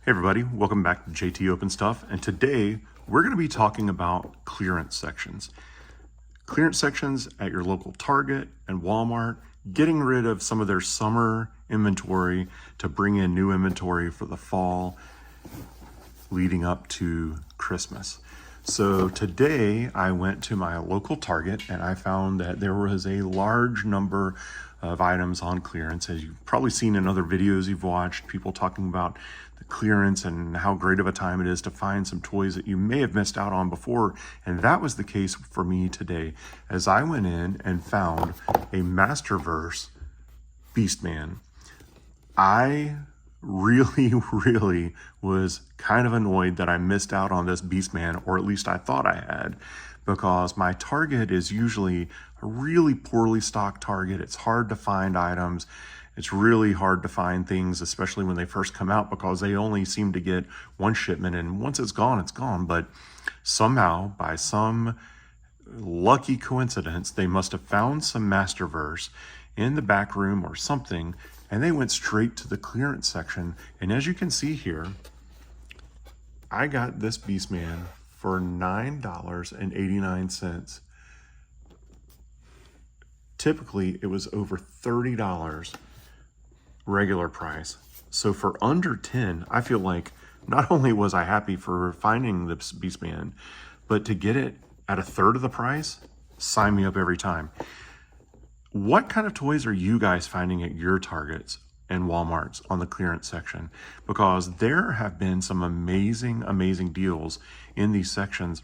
Hey everybody, welcome back to JT Open Stuff, and today we're going to be talking about clearance sections. Clearance sections at your local Target and Walmart, getting rid of some of their summer inventory to bring in new inventory for the fall leading up to Christmas. So today I went to my local Target and I found that there was a large number of items on clearance. As you've probably seen in other videos you've watched, people talking about the clearance and how great of a time it is to find some toys that you may have missed out on before. And that was the case for me today, as I went in and found a Masterverse Beast Man. I really was kind of annoyed that I missed out on this Beast Man, or at least I thought I had, because my Target is usually a really poorly stocked Target. It's hard to find items. It's really hard to find things, especially when they first come out, because they only seem to get one shipment, and once it's gone, it's gone. But somehow, by some lucky coincidence, they must have found some Masterverse in the back room or something, and they went straight to the clearance section. And as you can see here, I got this Beast Man for $9.89. Typically, it was over $30 regular price. So for under 10, I feel like not only was I happy for finding this Beast Man, but to get it at a third of the price, sign me up every time. What kind of toys are you guys finding at your Targets and Walmarts on the clearance section? Because there have been some amazing deals in these sections.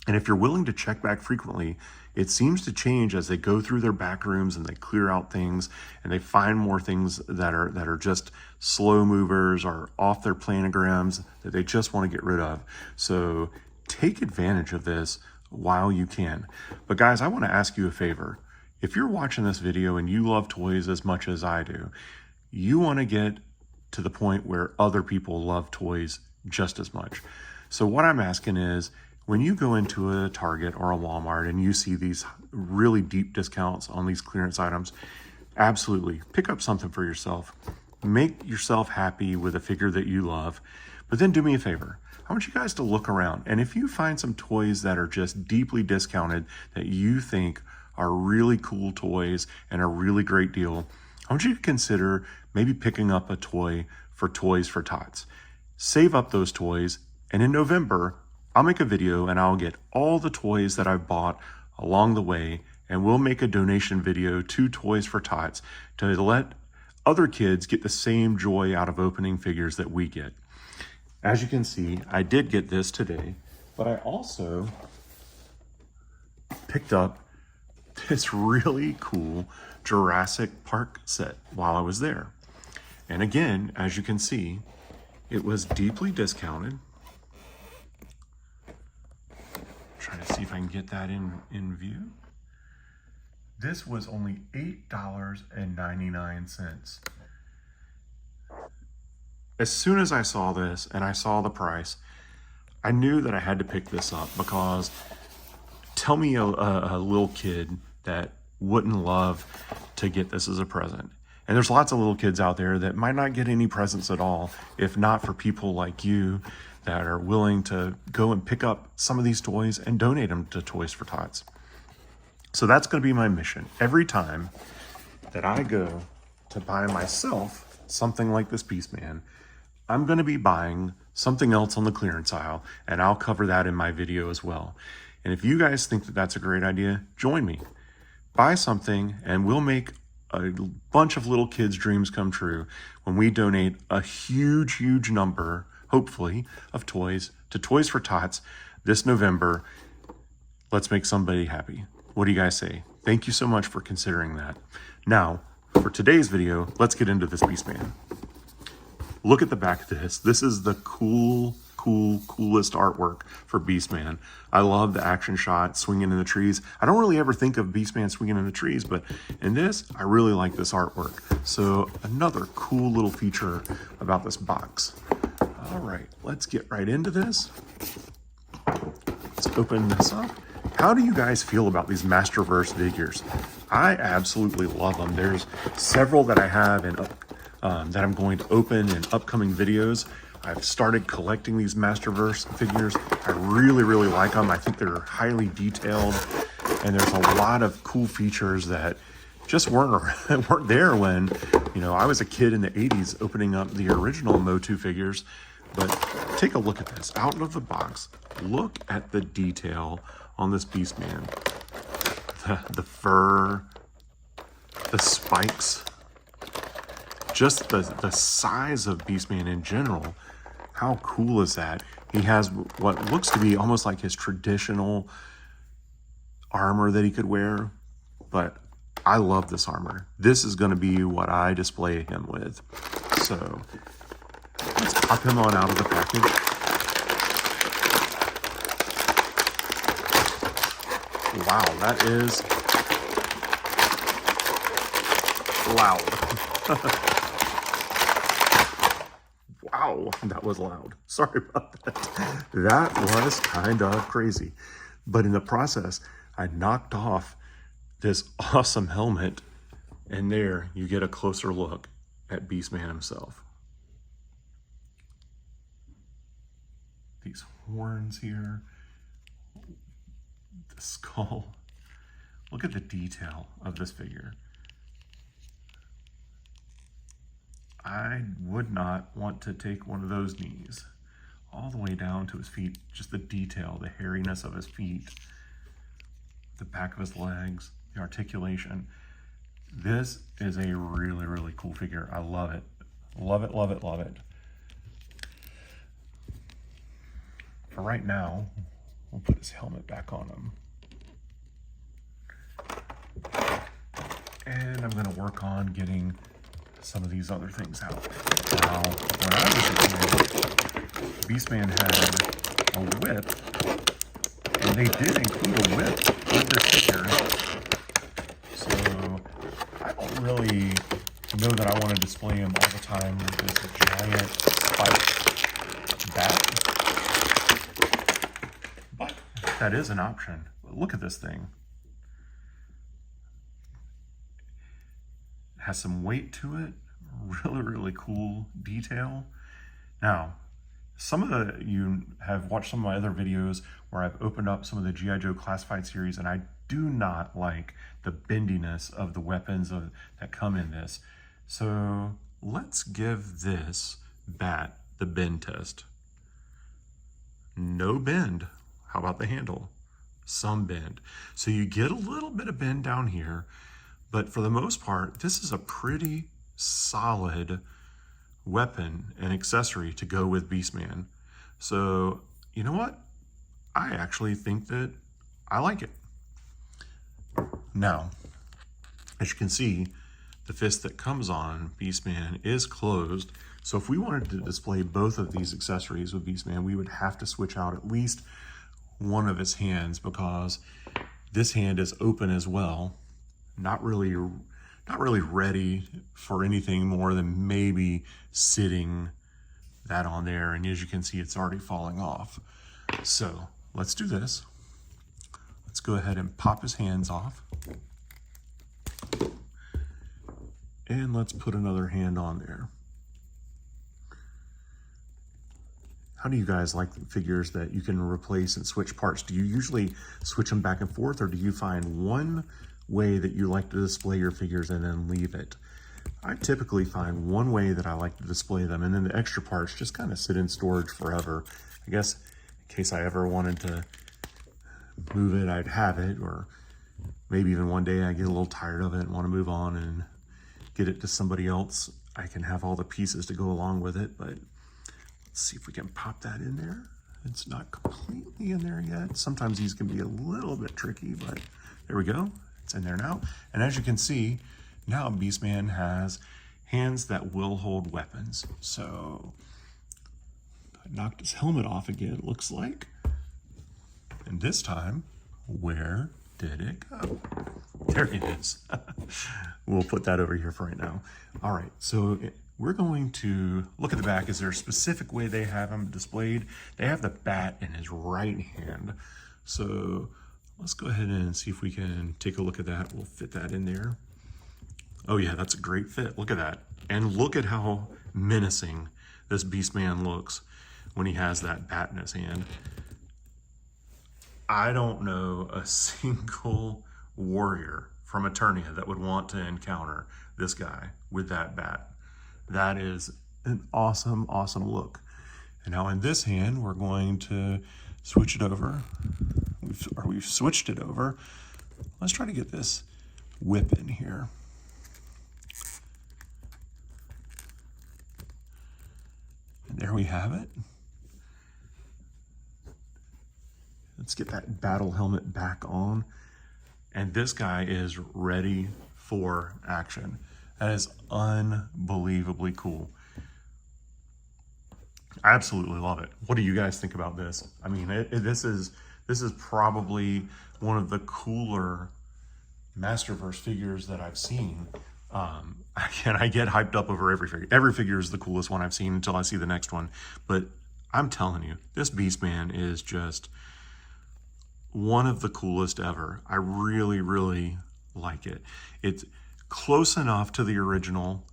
And if you're willing to check back frequently, it seems to change as they go through their back rooms and they clear out things and they find more things that are just slow movers or off their planograms that they just want to get rid of. So take advantage of this while you can. But guys, I want to ask you a favor. If you're watching this video and you love toys as much as I do, you want to get to the point where other people love toys just as much. So what I'm asking is, when you go into a Target or a Walmart and you see these really deep discounts on these clearance items, absolutely pick up something for yourself. Make yourself happy with a figure that you love, but then do me a favor. I want you guys to look around, and if you find some toys that are just deeply discounted that you think are really cool toys and a really great deal, I want you to consider maybe picking up a toy for Toys for Tots. Save up those toys, and in November, I'll make a video and I'll get all the toys that I've bought along the way, and we'll make a donation video to Toys for Tots to let other kids get the same joy out of opening figures that we get. As you can see, I did get this today, but I also picked up this really cool Jurassic Park set while I was there. And again, as you can see, it was deeply discounted. Trying to see if I can get that in view. This was only $8.99. As soon as I saw this and I saw the price, I knew that I had to pick this up, because tell me a little kid that wouldn't love to get this as a present. And there's lots of little kids out there that might not get any presents at all, if not for people like you that are willing to go and pick up some of these toys and donate them to Toys for Tots. So that's going to be my mission. Every time that I go to buy myself something like this Beast Man, I'm going to be buying something else on the clearance aisle, and I'll cover that in my video as well. And if you guys think that that's a great idea, join me. Buy something and we'll make a bunch of little kids' dreams come true when we donate a huge number, hopefully, of toys to Toys for Tots this November. Let's make somebody happy. What do you guys say? Thank you so much for considering that. Now, for today's video, let's get into this Beast Man. Look at the back of this. This is the coolest artwork for Beast Man. I love the action shot swinging in the trees. I don't really ever think of Beast Man swinging in the trees, but in this, I really like this artwork. So another cool little feature about this box. All right, let's get right into this. Let's open this up. How do you guys feel about these Masterverse figures? I absolutely love them. There's several that I have in that I'm going to open in upcoming videos. I've started collecting these Masterverse figures. I really, really like them. I think they're highly detailed, and there's a lot of cool features that just weren't there when, you know, I was a kid in the 80s opening up the original MOTU figures. But take a look at this. Out of the box, look at the detail on this Beast Man. The fur, the spikes, just the size of Beast Man in general. How cool is that? He has what looks to be almost like his traditional armor that he could wear, but I love this armor. This is going to be what I display him with. So let's pop him on out of the package. Wow, that is loud. Wow, that was loud. Sorry about that. That was kind of crazy. But in the process, I knocked off this awesome helmet, and there you get a closer look at Beast Man himself. These horns here, the skull. Look at the detail of this figure. I would not want to take one of those knees all the way down to his feet. Just the detail, the hairiness of his feet, the back of his legs, the articulation. This is a really, really cool figure. I love it. Love it, love it, love it. For right now, we'll put his helmet back on him. And I'm gonna work on getting some of these other things out. Now, when I was a kid, Beast Man had a whip, and they did include a whip with their figure. So I don't really know that I want to display him all the time with this giant spiked bat. But that is an option. Look at this thing. It has some weight to it. Really, really cool detail. Now, some of you have watched some of my other videos where I've opened up some of the G.I. Joe Classified series, and I do not like the bendiness of the weapons that come in this. So let's give this bat the bend test. No bend. How about the handle? Some bend. So you get a little bit of bend down here, but for the most part, this is a pretty solid weapon and accessory to go with Beast Man. So, you know what? I actually think that I like it. Now, as you can see, the fist that comes on Beast Man is closed. So if we wanted to display both of these accessories with Beast Man, we would have to switch out at least one of his hands, because this hand is open as well. Not really ready for anything more than maybe sitting that on there. And as you can see, it's already falling off. So let's do this. Let's go ahead and pop his hands off. And let's put another hand on there. How do you guys like the figures that you can replace and switch parts? Do you usually switch them back and forth, or do you find one way that you like to display your figures and then leave it? I typically find one way that I like to display them, and then the extra parts just kind of sit in storage forever. I guess in case I ever wanted to move it, I'd have it, or maybe even one day I get a little tired of it and want to move on and get it to somebody else. I can have all the pieces to go along with it, but let's see if we can pop that in there. It's not completely in there yet. Sometimes these can be a little bit tricky, but there we go. It's in there now. And as you can see, now Beast Man has hands that will hold weapons. So I knocked his helmet off again, it looks like. And this time, where did it go? There it is. We'll put that over here for right now. All right, so we're going to look at the back. Is there a specific way they have him displayed? They have the bat in his right hand. So let's go ahead and see if we can take a look at that. We'll fit that in there. Oh yeah, that's a great fit. Look at that. And look at how menacing this Beast Man looks when he has that bat in his hand. I don't know a single warrior from Eternia that would want to encounter this guy with that bat. That is an awesome, awesome look. And now in this hand, we're going to switch it over. We've switched it over. Let's try to get this whip in here. And there we have it. Let's get that battle helmet back on. And this guy is ready for action. That is unbelievably cool. I absolutely love it. What do you guys think about this? I mean, this is probably one of the cooler Masterverse figures that I've seen. Again, I get hyped up over every figure. Every figure is the coolest one I've seen until I see the next one. But I'm telling you, this Beast Man is just one of the coolest ever. I really, really like it. It's close enough to the original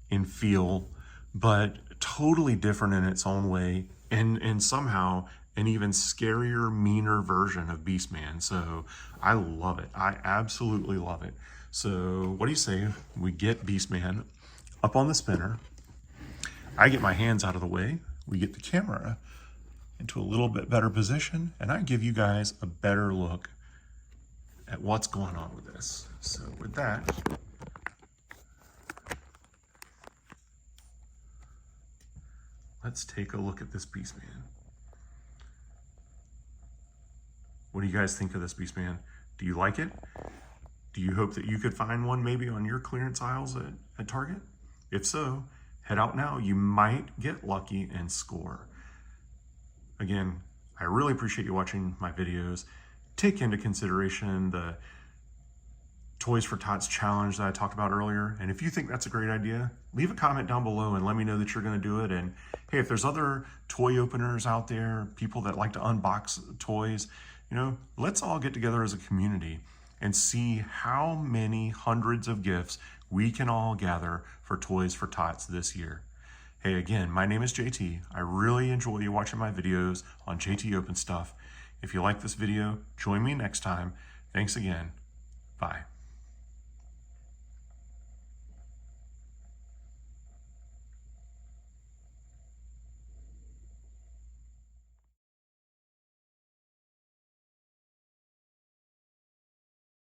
in feel, but totally different in its own way, and somehow an even scarier, meaner version of Beast Man. So I love it. I absolutely love it. So what do you say we get Beast Man up on the spinner? I get my hands out of the way. We get the camera into a little bit better position, and I give you guys a better look at what's going on with this. So with that, let's take a look at this Beast Man. What do you guys think of this Beast Man? Do you like it? Do you hope that you could find one maybe on your clearance aisles at Target? If so, head out now. You might get lucky and score. Again, I really appreciate you watching my videos. Take into consideration the Toys for Tots challenge that I talked about earlier. And if you think that's a great idea, leave a comment down below and let me know that you're going to do it. And hey, if there's other toy openers out there, people that like to unbox toys, you know, let's all get together as a community and see how many hundreds of gifts we can all gather for Toys for Tots this year. Hey, again, my name is JT. I really enjoy you watching my videos on JT Open Stuff. If you like this video, join me next time. Thanks again. Bye.